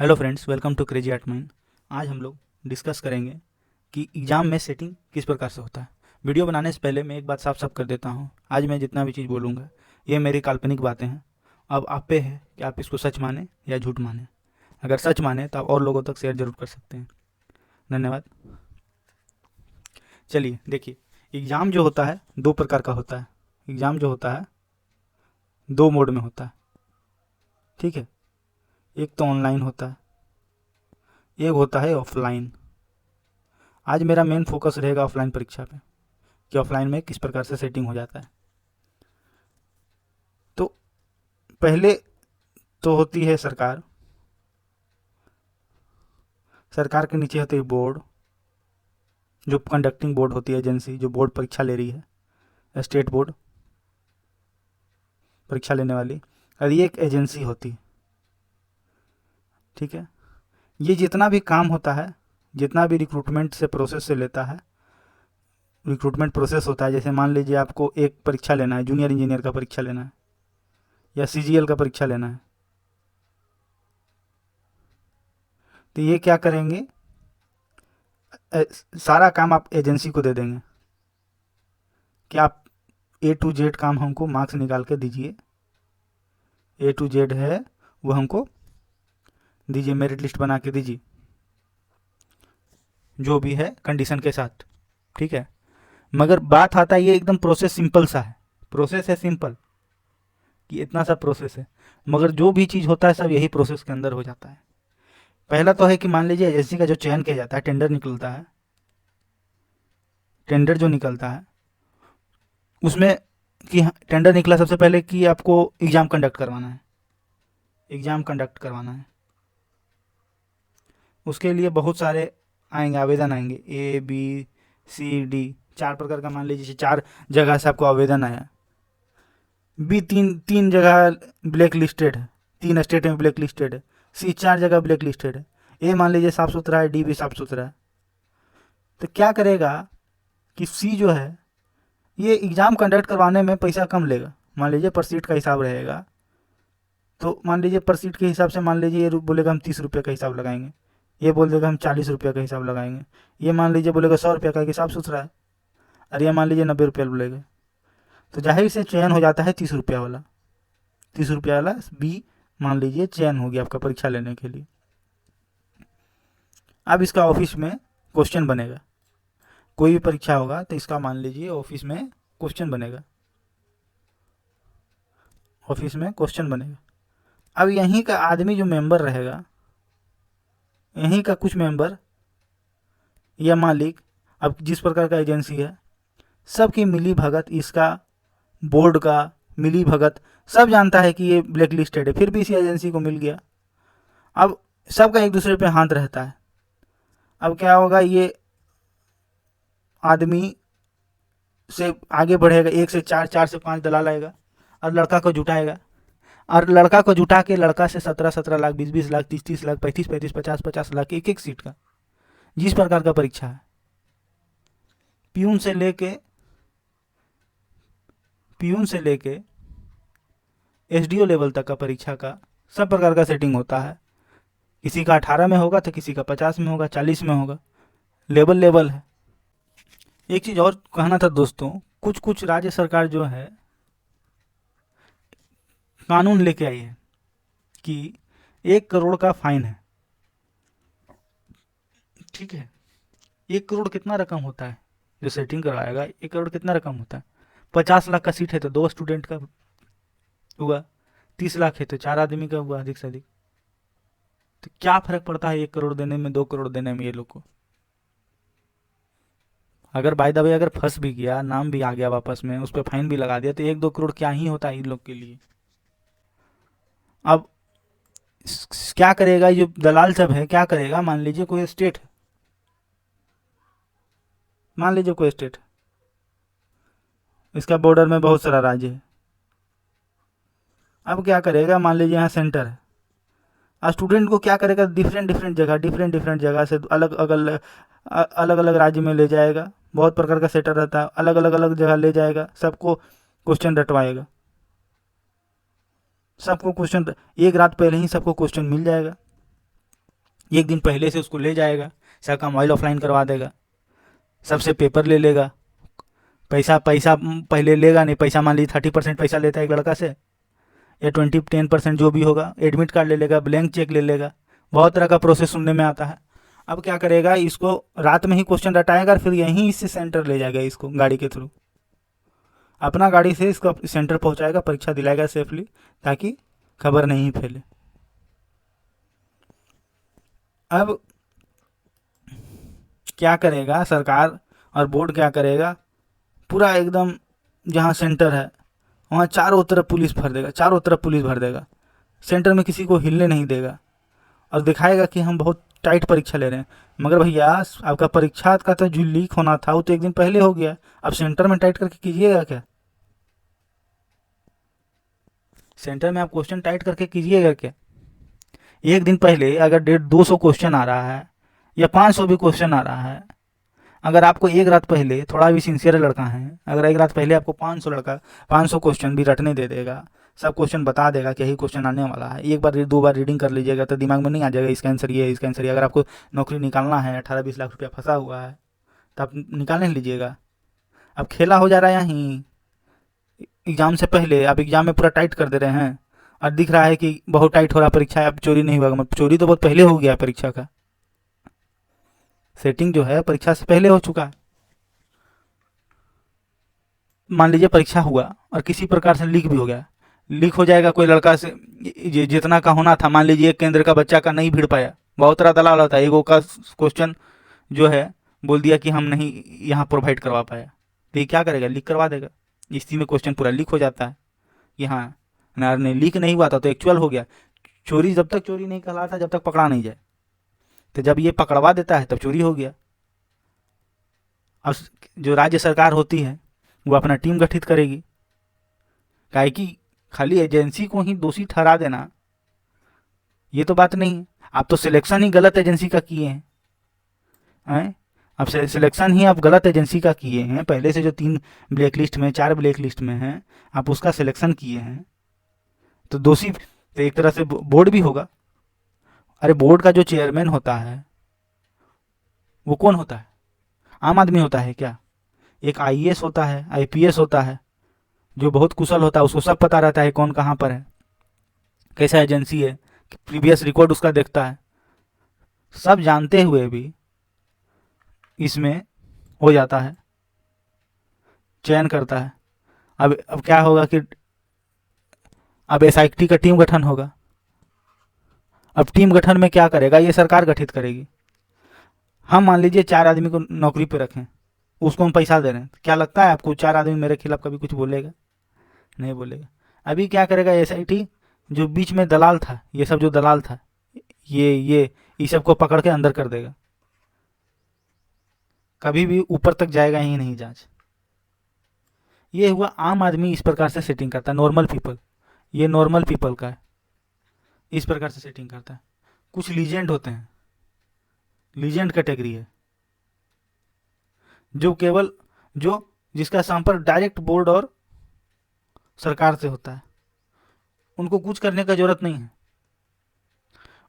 Hello friends, welcome to crazy art mind. आज हम लोग डिस्कस करेंगे कि एग्ज़ाम में सेटिंग किस प्रकार से होता है। वीडियो बनाने से पहले मैं एक बात साफ साफ कर देता हूँ, आज मैं जितना भी चीज़ बोलूँगा ये मेरी काल्पनिक बातें हैं। अब आप पे है कि आप इसको सच माने या झूठ माने। अगर सच माने तो आप और लोगों तक शेयर जरूर कर सकते हैं। धन्यवाद। चलिए देखिए, एग्ज़ाम जो होता है दो प्रकार का होता है। एग्ज़ाम जो होता है दो मोड में होता है, ठीक है। एक तो ऑनलाइन होता है, एक होता है ऑफलाइन। आज मेरा मेन फोकस रहेगा ऑफलाइन परीक्षा पे कि ऑफलाइन में किस प्रकार से सेटिंग हो जाता है। तो पहले तो होती है सरकार। सरकार के नीचे होती है बोर्ड, जो कंडक्टिंग बोर्ड होती है, एजेंसी जो बोर्ड परीक्षा ले रही है, स्टेट बोर्ड परीक्षा लेने वाली। और ये एक एजेंसी होती है, ठीक है। ये जितना भी काम होता है, जितना भी रिक्रूटमेंट से प्रोसेस से लेता है, रिक्रूटमेंट प्रोसेस होता है। जैसे मान लीजिए आपको एक परीक्षा लेना है, जूनियर इंजीनियर का परीक्षा लेना है या सीजीएल का परीक्षा लेना है, तो ये क्या करेंगे, सारा काम आप एजेंसी को दे देंगे कि आप A to Z काम हमको मार्क्स निकाल के दीजिए। A to Z है वो हमको दीजिए, मेरिट लिस्ट बना के दीजिए, जो भी है कंडीशन के साथ, ठीक है। मगर बात आता है, ये एकदम प्रोसेस सिंपल सा है, प्रोसेस है सिंपल कि इतना सा प्रोसेस है। मगर जो भी चीज़ होता है सब यही प्रोसेस के अंदर हो जाता है। पहला तो है कि मान लीजिए एजेंसी का जो चयन किया जाता है, टेंडर निकलता है, टेंडर जो निकलता है उसमें कि टेंडर निकला सबसे पहले कि आपको एग्ज़ाम कंडक्ट करवाना है, एग्ज़ाम कंडक्ट करवाना है। उसके लिए बहुत सारे आएंगे, आवेदन आएंगे, A B C D, चार प्रकार का, मान लीजिए चार जगह से आपको आवेदन आया। बी तीन तीन जगह ब्लैक लिस्टेड है, तीन स्टेट में ब्लैक लिस्टेड है। सी चार जगह ब्लैक लिस्टेड है। ए मान लीजिए साफ सुथरा है, डी भी साफ सुथरा है। तो क्या करेगा कि सी जो है ये एग्ज़ाम कंडक्ट करवाने में पैसा कम लेगा। मान लीजिए पर सीट का हिसाब रहेगा, तो मान लीजिए पर सीट के हिसाब से मान लीजिए ये बोलेगा हम 30 रुपये का हिसाब लगाएंगे, ये बोल देगा हम 40 रुपये का हिसाब लगाएंगे, ये मान लीजिए बोलेगा 100 रुपये का, हिसाब सुथरा है। और ये मान लीजिए 90 रुपये बोलेगा। तो जाहिर से चयन हो जाता है 30 रुपया वाला, 30 रुपया वाला बी मान लीजिए चयन हो गया आपका परीक्षा लेने के लिए। अब इसका ऑफिस में क्वेश्चन बनेगा, कोई भी परीक्षा होगा तो इसका मान लीजिए ऑफिस में क्वेश्चन बनेगा, ऑफिस में क्वेश्चन बनेगा। अब यहीं का आदमी जो मेंबर रहेगा, यहीं का कुछ मेंबर या मालिक, अब जिस प्रकार का एजेंसी है, सबकी मिली भगत, इसका बोर्ड का मिली भगत, सब जानता है कि ये ब्लैक लिस्टेड है, फिर भी इसी एजेंसी को मिल गया। अब सबका एक दूसरे पे हाथ रहता है। अब क्या होगा, ये आदमी से आगे बढ़ेगा, 1 से 4, 4 से 5 दलाल आएगा और लड़का को जुटाएगा, और लड़का को जुटा के लड़का से 17-17 लाख, 20-20 लाख, 30-30 लाख, 35-35, 50-50 लाख, एक एक सीट का, जिस प्रकार का परीक्षा है, प्यून से लेके प्यून से लेके एसडीओ लेवल तक का परीक्षा का सब प्रकार का सेटिंग होता है। किसी का 18 में होगा तो किसी का 50 में होगा, 40 में होगा, लेवल लेवल है। एक चीज़ और कहना था दोस्तों, कुछ कुछ राज्य सरकार जो है कानून लेके आई है कि 1 करोड़ का फाइन है, ठीक है। 1 करोड़ कितना रकम होता है, जो सेटिंग करवाएगा 1 करोड़ कितना रकम होता है। 50 लाख का सीट है तो 2 स्टूडेंट का हुआ, 30 लाख है तो 4 आदमी का हुआ, अधिक से अधिक। तो क्या फर्क पड़ता है 1 करोड़ देने में, 2 करोड़ देने में ये लोग को। अगर बाय द वे अगर फंस भी गया, नाम भी आ गया वापस में, उस पर फाइन भी लगा दिया, तो 1-2 करोड़ क्या ही होता है इन लोग के लिए। अब क्या करेगा ये जो दलाल सब है, क्या करेगा, मान लीजिए कोई स्टेट है, मान लीजिए कोई स्टेट है, इसका बॉर्डर में बहुत सारा राज्य है। अब क्या करेगा, मान लीजिए यहाँ सेंटर है, स्टूडेंट को क्या करेगा, डिफरेंट डिफरेंट जगह से अलग अलग राज्य में ले जाएगा। बहुत प्रकार का सेटर रहता है, अलग अलग जगह ले जाएगा, सबको क्वेश्चन रटवाएगा, सबको क्वेश्चन, एक रात पहले ही सबको क्वेश्चन मिल जाएगा। एक दिन पहले से उसको ले जाएगा, सबका मोबाइल ऑफलाइन करवा देगा, सबसे पेपर ले लेगा, पैसा पैसा पहले लेगा नहीं, पैसा मान लीजिए 30% पैसा लेता है एक लड़का से, या 10% जो भी होगा, एडमिट कार्ड ले लेगा, ब्लैंक चेक ले लेगा, बहुत तरह का प्रोसेस सुनने में आता है। अब क्या करेगा, इसको रात में ही क्वेश्चन रटाएगा और फिर यहीं से सेंटर ले जाएगा, इसको गाड़ी के थ्रू अपना गाड़ी से इसको सेंटर पहुंचाएगा, परीक्षा दिलाएगा सेफली, ताकि खबर नहीं फैले। अब क्या करेगा सरकार और बोर्ड, क्या करेगा, पूरा एकदम जहाँ सेंटर है वहाँ चारों तरफ पुलिस भर देगा, चारों तरफ पुलिस भर देगा, सेंटर में किसी को हिलने नहीं देगा, और दिखाएगा कि हम बहुत टाइट परीक्षा ले रहे हैं। मगर भैया आपका परीक्षा का तो जो लीक होना था वो तो एक दिन पहले हो गया, अब सेंटर में टाइट करके कीजिएगा क्या? सेंटर में आप क्वेश्चन टाइट करके कीजिएगा क्या? एक दिन पहले अगर 150-200 क्वेश्चन आ रहा है या 500 भी क्वेश्चन आ रहा है, अगर आपको एक रात पहले, थोड़ा भी सिंसियर लड़का है, अगर एक रात पहले आपको 500 क्वेश्चन भी रटने दे देगा, सब क्वेश्चन बता देगा कि यही क्वेश्चन आने वाला है, एक बार 2 बार रीडिंग कर लीजिएगा तो दिमाग में नहीं आ जाएगा इसका आंसर ये है, इसका आंसर ये। अगर आपको नौकरी निकालना है, 18-20 लाख रुपया फंसा हुआ है, तो आप निकाल नहीं लीजिएगा। अब खेला हो जा रहा है यहीं, एग्जाम से पहले आप एग्जाम में पूरा टाइट कर दे रहे हैं, और दिख रहा है कि बहुत टाइट हो रहा है परीक्षा है, अब चोरी नहीं होगा। चोरी तो बहुत पहले हो गया, परीक्षा का सेटिंग जो है परीक्षा से पहले हो चुका है। मान लीजिए परीक्षा हुआ और किसी प्रकार से लीक भी हो गया, लीक हो जाएगा कोई लड़का से, जितना का होना था, मान लीजिए एक केंद्र का बच्चा का नहीं भिड़ पाया, बहुत तरह दलाल होता है, एगो का क्वेश्चन जो है बोल दिया कि हम नहीं यहाँ प्रोवाइड करवा पाया, तो ये क्या करेगा, लीक करवा देगा। इसी में क्वेश्चन पूरा लीक हो जाता है कि हाँ नहीं, लीक नहीं हुआ था तो एक्चुअल हो गया। चोरी जब तक चोरी नहीं कहलाता जब तक पकड़ा नहीं जाए, तो जब ये पकड़वा देता है तब चोरी हो गया। अब जो राज्य सरकार होती है वो अपना टीम गठित करेगी, काहे कि खाली एजेंसी को ही दोषी ठहरा देना ये तो बात नहीं है। आप तो सिलेक्शन ही गलत एजेंसी का किए हैं, अब सिलेक्शन ही आप गलत एजेंसी का किए हैं, पहले से जो 3 ब्लैक लिस्ट में, 4 ब्लैक लिस्ट में हैं, आप उसका सिलेक्शन किए हैं, तो दोषी तो एक तरह से बोर्ड भी होगा। अरे बोर्ड का जो चेयरमैन होता है वो कौन होता है, आम आदमी होता है क्या? एक आईएएस होता है, आईपीएस होता है, जो बहुत कुशल होता है, उसको सब पता रहता है कौन कहाँ पर है, कैसा एजेंसी है, प्रीवियस रिकॉर्ड उसका देखता है, सब जानते हुए भी इसमें हो जाता है, चयन करता है। अब क्या होगा कि अब एसआईटी का टीम गठन होगा। अब टीम गठन में क्या करेगा, ये सरकार गठित करेगी। हम मान लीजिए 4 आदमी को नौकरी पे रखें, उसको हम पैसा दे रहे हैं, क्या लगता है आपको 4 आदमी मेरे खिलाफ कभी कुछ बोलेगा? नहीं बोलेगा। अभी क्या करेगा एसआईटी, जो बीच में दलाल था, ये सब जो दलाल था, ये सबको पकड़ के अंदर कर देगा, कभी भी ऊपर तक जाएगा ही नहीं जांच। ये हुआ आम आदमी इस प्रकार से सेटिंग करता है, नॉर्मल पीपल, ये नॉर्मल पीपल का है, इस प्रकार से सेटिंग करता है। कुछ लीजेंड होते हैं, लीजेंड कैटेगरी है, जो केवल जिसका संपर्क डायरेक्ट बोर्ड और सरकार से होता है, उनको कुछ करने का जरूरत नहीं है,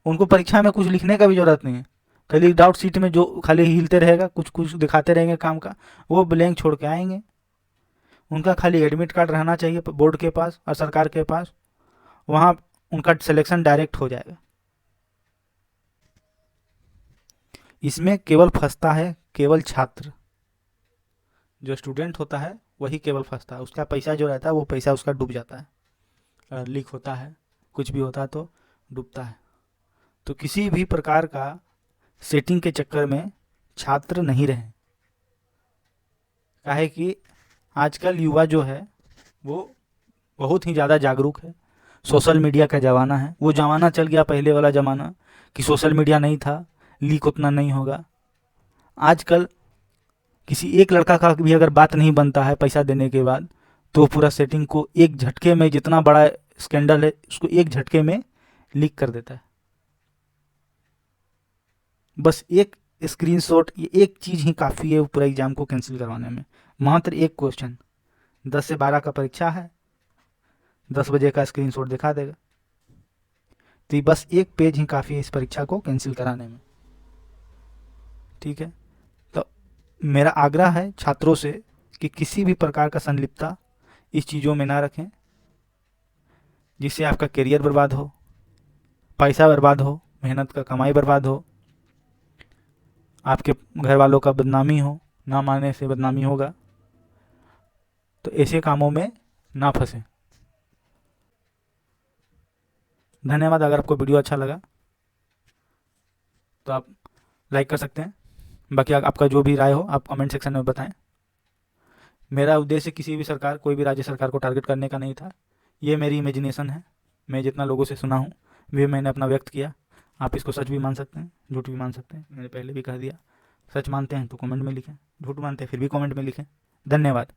उनको परीक्षा में कुछ लिखने का भी जरूरत नहीं है, खाली डाउट सीट में जो खाली हिलते रहेगा, कुछ कुछ दिखाते रहेंगे काम का, वो ब्लैंक छोड़ के आएंगे। उनका खाली एडमिट कार्ड रहना चाहिए बोर्ड के पास और सरकार के पास, वहाँ उनका सिलेक्शन डायरेक्ट हो जाएगा। इसमें केवल फंसता है केवल छात्र, जो स्टूडेंट होता है वही केवल फंसता है, उसका पैसा जो रहता है वो पैसा उसका डूब जाता है, अगर लीक होता है, कुछ भी होता है तो डूबता है। तो किसी भी प्रकार का सेटिंग के चक्कर में छात्र नहीं रहे, काहे कि आजकल युवा जो है वो बहुत ही ज़्यादा जागरूक है, सोशल मीडिया का ज़माना है, वो ज़माना चल गया पहले वाला ज़माना कि सोशल मीडिया नहीं था, लीक उतना नहीं होगा। आजकल किसी एक लड़का का भी अगर बात नहीं बनता है पैसा देने के बाद, तो पूरा सेटिंग को एक झटके में, जितना बड़ा स्कैंडल है उसको एक झटके में लीक कर देता है। बस एक स्क्रीनशॉट, ये एक चीज़ ही काफ़ी है पूरा एग्जाम को कैंसिल करवाने में। मात्र एक क्वेश्चन, 10 से 12 का परीक्षा है, 10 बजे का स्क्रीनशॉट दिखा देगा, तो ये बस एक पेज ही काफ़ी है इस परीक्षा को कैंसिल कराने में। ठीक है, तो मेरा आग्रह है छात्रों से कि किसी भी प्रकार का संलिप्तता इस चीज़ों में ना रखें जिससे आपका करियर बर्बाद हो, पैसा बर्बाद हो, मेहनत का कमाई बर्बाद हो, आपके घर वालों का बदनामी हो, ना मानने से बदनामी होगा। तो ऐसे कामों में ना फंसें। धन्यवाद। अगर आपको वीडियो अच्छा लगा तो आप लाइक कर सकते हैं। बाकी आपका जो भी राय हो आप कमेंट सेक्शन में बताएं। मेरा उद्देश्य किसी भी सरकार, कोई भी राज्य सरकार को टारगेट करने का नहीं था। ये मेरी इमेजिनेशन है। मैं जितना लोगों से सुना हूँ वे मैंने अपना व्यक्त किया। आप इसको सच भी मान सकते हैं, झूठ भी मान सकते हैं। मैंने पहले भी कह दिया, सच मानते हैं तो कमेंट में लिखें, झूठ मानते हैं फिर भी कमेंट में लिखें। धन्यवाद।